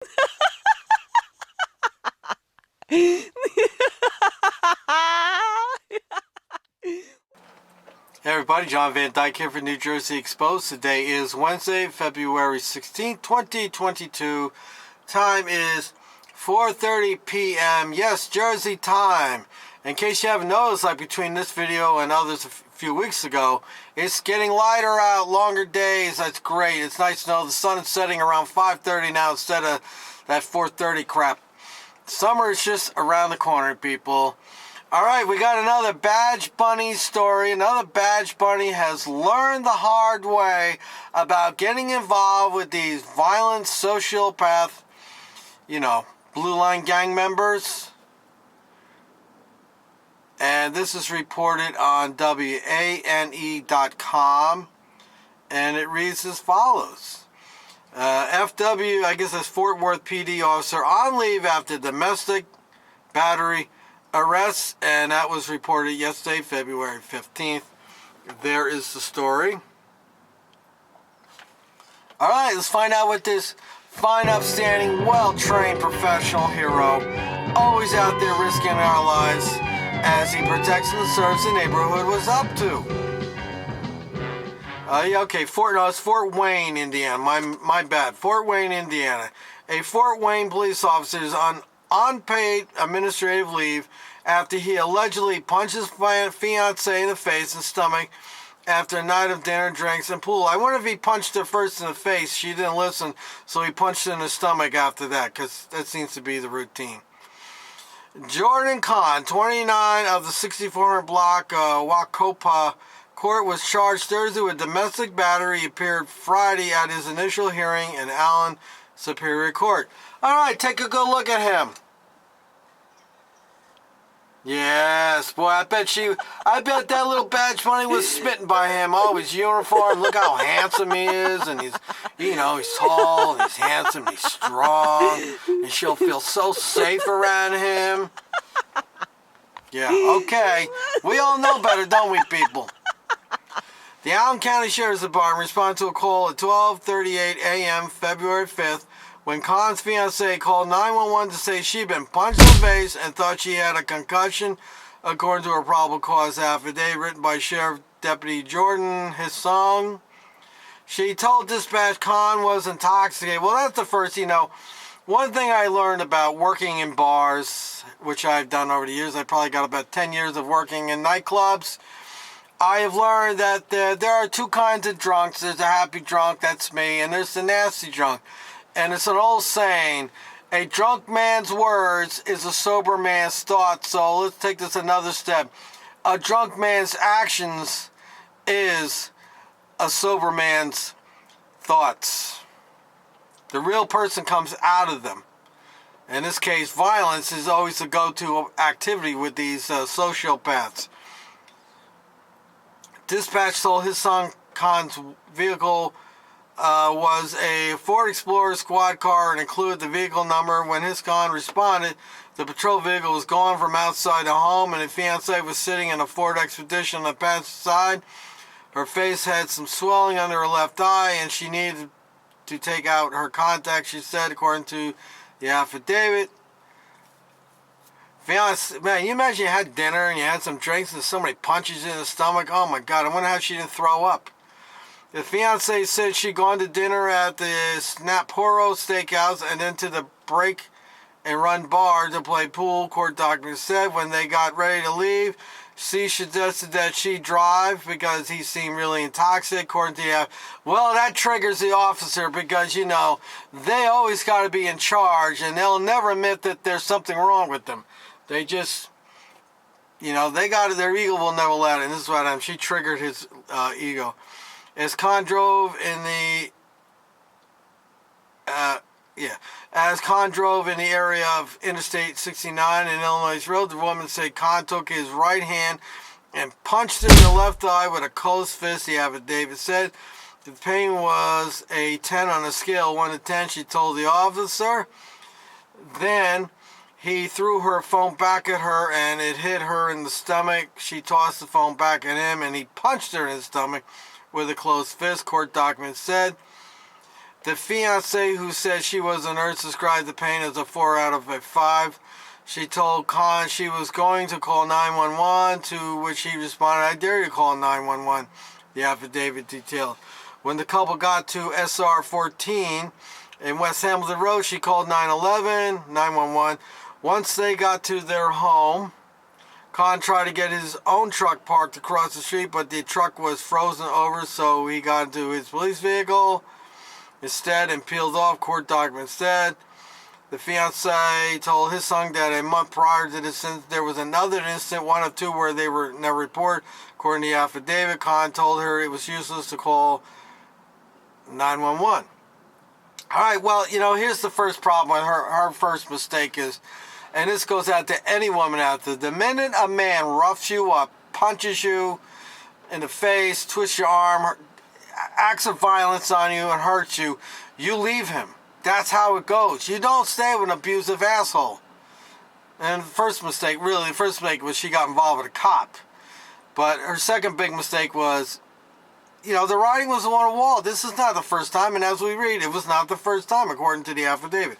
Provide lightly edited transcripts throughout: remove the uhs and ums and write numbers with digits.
Hey everybody, John Van Dyke here for New Jersey Exposed. Today is Wednesday, February 16th, 2022. Time is 4:30 p.m. Yes, Jersey time. In case you haven't noticed, like between this video and others a few weeks ago, it's getting lighter out, longer days. That's great. It's nice to know the sun is setting around 5:30 now instead of that 4:30 crap. Summer is just around the corner, people. All right, we got another Badge Bunny story. Another Badge Bunny has learned the hard way about getting involved with these violent sociopath, Blue Line gang members. And this is reported on WANE.com. And it reads as follows. FW, I guess that's Fort Worth PD officer on leave after domestic battery arrests, and that was reported yesterday, February 15th. There is the story. All right, let's find out what this fine, upstanding, well-trained professional hero, always out there risking our lives as he protects and serves the neighborhood, was up to. Okay, it's Fort Wayne, Indiana. My bad. Fort Wayne, Indiana. A Fort Wayne police officer is on unpaid administrative leave after he allegedly punched his fiancée in the face and stomach after a night of dinner, drinks, and pool. I wonder if he punched her first in the face. She didn't listen, so he punched her in the stomach after that, because that seems to be the routine. Jordan Kahn, 29 of the 6400 block Wacopa Court, was charged Thursday with domestic battery. He appeared Friday at his initial hearing in Allen Superior Court. All right, take a good look at him. Yes, boy, I bet that little Badge Bunny was smitten by him. Oh, his uniform, look how handsome he is, and he's tall, and he's handsome, and he's strong, and she'll feel so safe around him. Yeah, okay. We all know better, don't we, people? The Allen County Sheriff's Department responded to a call at 12:38 a.m. February 5th when Kahn's fiancée called 911 to say she'd been punched in the face and thought she had a concussion, according to her probable cause affidavit written by Sheriff Deputy Jordan Hissong. She told dispatch Kahn was intoxicated. Well, that's the first, one thing I learned about working in bars, which I've done over the years. I probably got about 10 years of working in nightclubs. I have learned that there are two kinds of drunks. There's a happy drunk, that's me, and there's the nasty drunk. And it's an old saying, a drunk man's words is a sober man's thoughts. So let's take this another step. A drunk man's actions is a sober man's thoughts. The real person comes out of them. In this case, violence is always the go-to activity with these sociopaths. Dispatch told his son Kahn's vehicle was a Ford Explorer squad car and included the vehicle number. When his Kahn responded, the patrol vehicle was gone from outside the home, and the fiancée was sitting in a Ford Expedition on the passenger side. Her face had some swelling under her left eye, and she needed to take out her contacts, she said, according to the affidavit. Fiancé, man, you imagine you had dinner and you had some drinks and somebody punches you in the stomach. Oh my God, I wonder how she didn't throw up. The fiancée said she'd gone to dinner at the Snaporo Steakhouse and then to the Break and Run bar to play pool, court documents said. When they got ready to leave, she suggested that she drive because he seemed really intoxicated, according to the well, that triggers the officer because, they always got to be in charge and they'll never admit that there's something wrong with them. They just, they got it, their ego will never let it. And this is what happened. She triggered his ego. As Kahn drove in the area of Interstate 69 and Illinois Road, the woman said Kahn took his right hand and punched her in the left eye with a closed fist. The affidavit said the pain was a 10 on a scale of 1 to 10. She told the officer. Then he threw her phone back at her and it hit her in the stomach. She tossed the phone back at him and he punched her in the stomach with a closed fist, court documents said. The fiancée, who said she was a nurse, described the pain as a 4 out of a 5. She told Khan she was going to call 911, to which he responded, "I dare you to call 911," the affidavit detailed. When the couple got to SR 14 in West Hamilton Road, she called 911. Once they got to their home, Khan tried to get his own truck parked across the street, but the truck was frozen over, so he got into his police vehicle instead and peeled off. Court documents said the fiancé told his son that a month prior to this incident, there was another incident, one of two, where they were never reported. According to the affidavit, Khan told her it was useless to call 911. All right, well, here's the first problem with her first mistake is, and this goes out to any woman out there, the minute a man roughs you up, punches you in the face, twists your arm, acts of violence on you and hurts you, you leave him. That's how it goes. You don't stay with an abusive asshole. And the first mistake was she got involved with a cop. But her second big mistake was, the writing was on the wall. This is not the first time, and as we read, it was not the first time, according to the affidavit.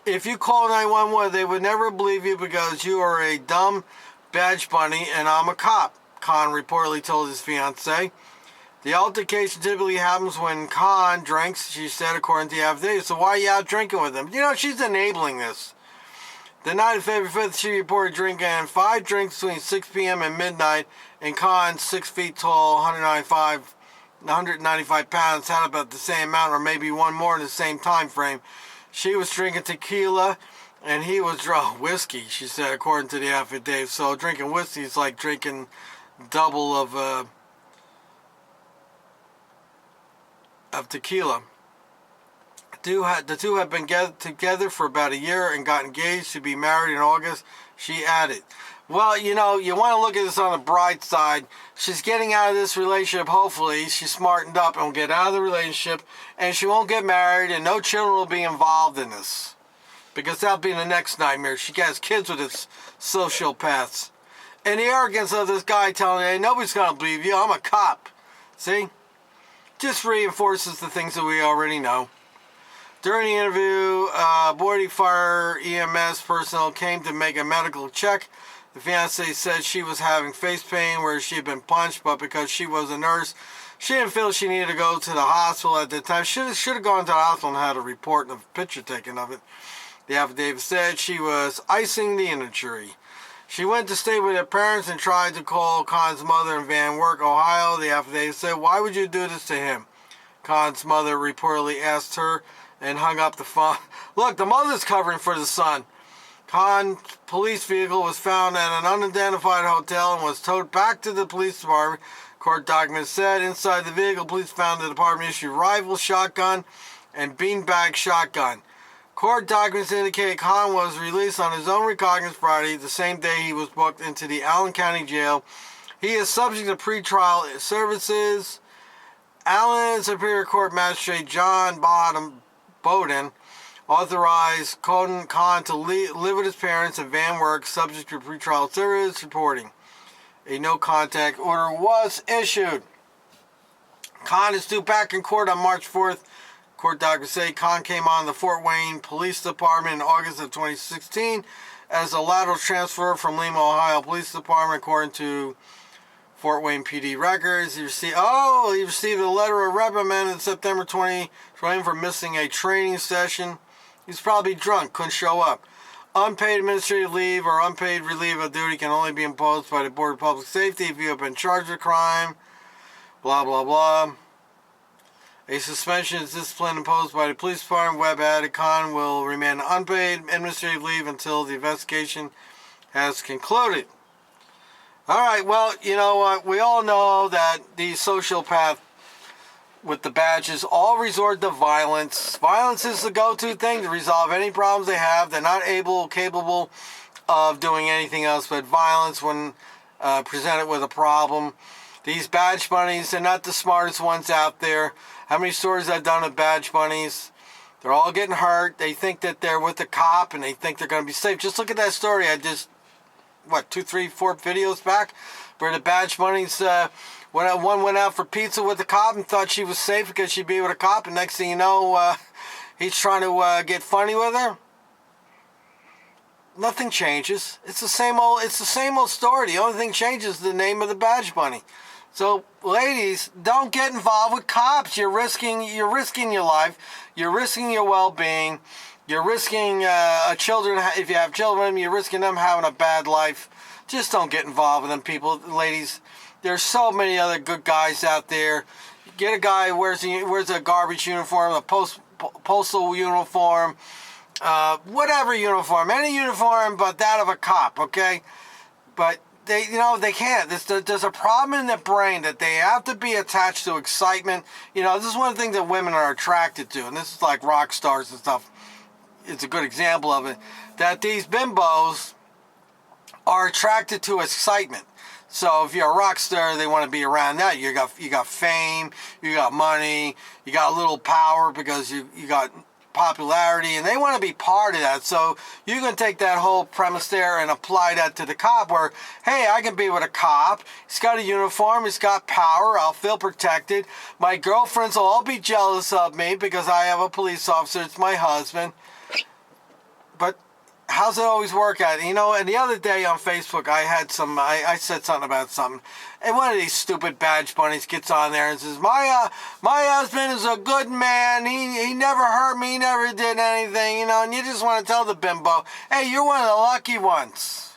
If you call 911, they would never believe you because you are a dumb badge bunny and I'm a cop, Khan reportedly told his fiancée. The altercation typically happens when Khan drinks, she said, according to the affidavit. So why are you out drinking with him? She's enabling this. The night of February 5th, she reported drinking 5 drinks between 6 p.m. and midnight, and Khan, 6 feet tall, 195 pounds, had about the same amount or maybe one more in the same time frame. She was drinking tequila, and he was drunk whiskey, she said, according to the affidavit. So drinking whiskey is like drinking double of tequila. The two had been together for about a year and got engaged to be married in August, she added. Well, you want to look at this on the bright side. She's getting out of this relationship, hopefully. She's smartened up and will get out of the relationship, and she won't get married, and no children will be involved in this. Because that'll be the next nightmare. She has kids with this sociopaths. And the arrogance of this guy telling her, "Hey, nobody's going to believe you. I'm a cop." See? Just reinforces the things that we already know. During the interview, Boydie Fire EMS personnel came to make a medical check. The fiancée said she was having face pain where she had been punched, but because she was a nurse, she didn't feel she needed to go to the hospital at the time. Should have gone to the hospital and had a report and a picture taken of it. The affidavit said she was icing the injury. She went to stay with her parents and tried to call Khan's mother in Van Wert, Ohio. The affidavit said, "Why would you do this to him?" Khan's mother reportedly asked her and hung up the phone. Look, the mother's covering for the son. Khan's police vehicle was found at an unidentified hotel and was towed back to the police department. Court documents said inside the vehicle, police found the department-issued rifle, shotgun, and beanbag shotgun. Court documents indicate Khan was released on his own recognizance Friday, the same day he was booked into the Allen County Jail. He is subject to pretrial services. Allen Superior Court Magistrate John Bowden authorized Khan to live with his parents in Van Wert, subject to pretrial service reporting. A no-contact order was issued. Khan is due back in court on March 4th. Court documents say Khan came on the Fort Wayne Police Department in August of 2016 as a lateral transfer from Lima, Ohio Police Department, according to Fort Wayne PD records. He received a letter of reprimand in September 2020 for missing a training session. He's probably drunk, couldn't show up. Unpaid administrative leave or unpaid relief of duty can only be imposed by the Board of Public Safety if you have been charged with a crime. Blah, blah, blah. A suspension is discipline imposed by the police department. Webb added Khan will remain unpaid administrative leave until the investigation has concluded. All right, well, you know what? We all know that these sociopaths with the badges all resort to violence. Violence is the go-to thing to resolve any problems they have. They're not capable of doing anything else but violence when presented with a problem. These badge bunnies, they're not the smartest ones out there. How many stories I've done of badge bunnies? They're all getting hurt. They think that they're with a cop and they think they're going to be safe. Just look at that story I just, 2, 3, 4 videos back, where the badge bunnies One went out for pizza with the cop and thought she was safe because she'd be with a cop, and next thing you know, he's trying to get funny with her. Nothing changes. It's the same old story. The only thing changes is the name of the badge bunny. So, ladies, don't get involved with cops. You're risking your life. You're risking your well-being. You're risking children. If you have children, you're risking them having a bad life. Just don't get involved with them, people, ladies. There's so many other good guys out there. Get a guy who wears a garbage uniform, a postal uniform, whatever uniform, any uniform but that of a cop, okay? But they can't. There's a problem in their brain that they have to be attached to excitement. This is one of the things that women are attracted to, and this is like rock stars and stuff. It's a good example of it. That these bimbos are attracted to excitement. So if you're a rock star, they want to be around that. You got fame, you got money, you got a little power because you got popularity, and they want to be part of that. So you can take that whole premise there and apply that to the cop where, hey, I can be with a cop. He's got a uniform. He's got power. I'll feel protected. My girlfriends will all be jealous of me because I have a police officer. It's my husband. But how's it always work out? And the other day on Facebook, I said something about something. And one of these stupid badge bunnies gets on there and says, my husband is a good man. He never hurt me. He never did anything, and you just want to tell the bimbo, hey, you're one of the lucky ones.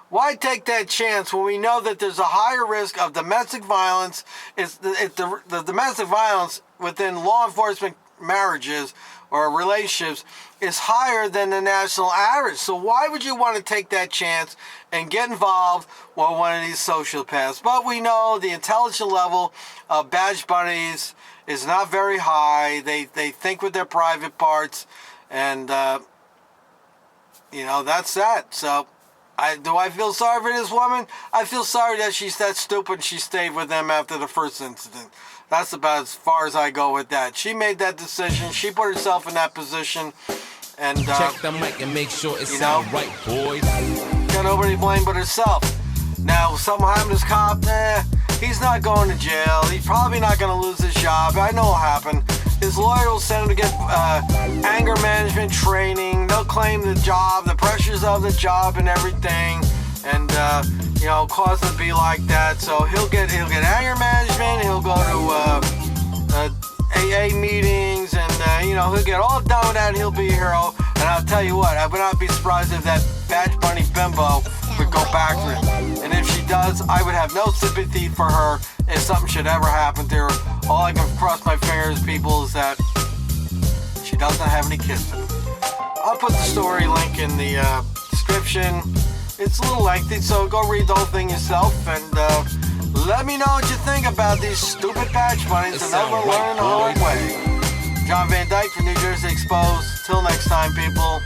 Why take that chance when we know that there's a higher risk of domestic violence? The domestic violence within law enforcement marriages or relationships is higher than the national average. So why would you want to take that chance and get involved with one of these sociopaths? But we know the intelligence level of badge bunnies is not very high. They think with their private parts, and that's that. So do I feel sorry for this woman? I feel sorry that she's that stupid and she stayed with them after the first incident. That's about as far as I go with that. She made that decision. She put herself in that position. And check the mic and make sure it sounds right, boys. Got nobody to blame but herself. Now, something happened to this cop. He's not going to jail. He's probably not going to lose his job. I know what'll happen. His lawyer will send him to get anger management training. They'll claim the job, the pressures of the job, and everything, and cause him to be like that. So he'll get anger management. He'll go to AA meetings, and he'll get all done with that. And he'll be a hero. And I'll tell you what, I would not be surprised if that badge bunny bimbo would go back to him. And if she does, I would have no sympathy for her if something should ever happen to her. All I can cross my fingers, people, is that she doesn't have any kids. I'll put the story link in the description. It's a little lengthy, so go read the whole thing yourself, and let me know what you think about these stupid badge bunnies and never learn the hard way. John Van Dyke from New Jersey Exposed. Till next time, people.